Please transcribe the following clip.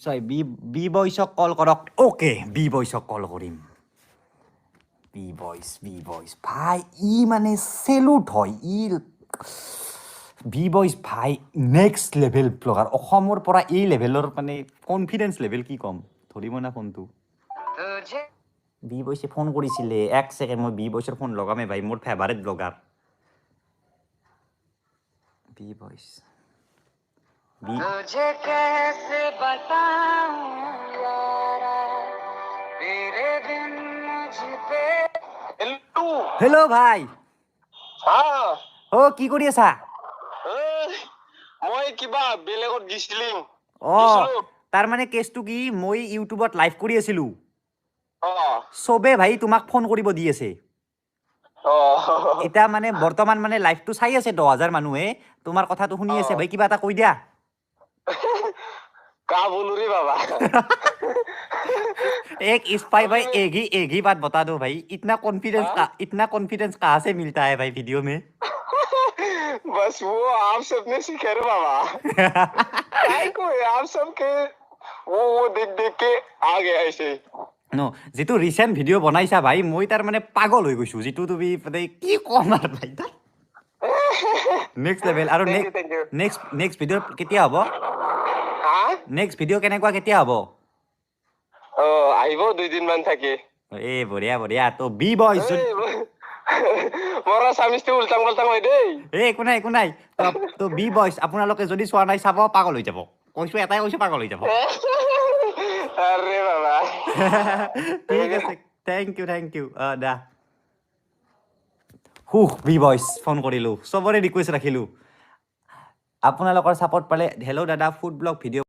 চাই বি বয়সক কল কৰক okay B বয়সক কল কৰিম বি বয়স ভাই ই মানে চেলুট হয় ই বি বয়স ভাই নেক্সট লেভেল ব্লগাৰ অসমৰ পৰা এই লেভেলৰ মানে কনফিডেন্স লেভেল কি ক'ম ধৰিব না ফোনটো বি বয়সে ফোন কৰিছিলে এক ছেকেণ্ড মই বি বয়সৰ ফোন লগামে ভাই মোৰ ফেভাৰেট ব্লগাৰ बी वॉइस तुझे कैसे बताऊं यारा तेरे बिन मुझ पे हेलो भाई ओ কি কৰি আছা মই কিবা বেলেগত গিছিলিম তাৰ মানে কেছটো কি মই ইউটিউবত লাইভ কৰি আছিলো সবে ভাই তোমাক ফোন কৰিব দি আছে এটা মানে বৰ্তমান মানে লাইভটো চাই আছে 10000 মানুহে তোমাৰ কথাটো শুনি আছে ভাই কিবা এটা কৈ দিয়া का बोलू रे बाबा एक स्पाई भाई एक ही बात बता दो भाई इतना कॉन्फिडेंस कहाँ से मिलता है भाई वीडियो में बस वो आप सबने सीखे रे बाबा आप सबके वो देख देख के आ गया ऐसे नो जितु रिसेंट वीडियो बनाइছা भाई মই তাৰ মানে পাগল হৈ গৈছো जितु তুমি মানে কি কম আৰ ভাই তাৰ নেক্সট লেভেল আৰু নেক্সট ভিডিও কেতিয়া হ'ব নেক্সট ভিডিও কেনেকুৱা কেতিয়া হ'ব আহিব 2 দিন মান থাকি এ বঢ়িয়া তো বি বয়স মৰা সামিস্তে উল্টাম গলটাম হৈ দেই একো নাই তো বি বয়স আপোনালোকে যদি চোৱা নাই চাব পাগল হৈ যাব কৈছো এটাই কৈছো পাগল হৈ যাব আরে বাবা ঠিক আছে থ্যাংক ইউ দা বি বয়স ফোন কৰিলো সবৰে ৰিকুৱেষ্ট ৰাখিলো আপোনালোকৰ সাপোৰ্ট পালে হেল্ল' দাদা ফুড ব্লগ ভিডিঅ'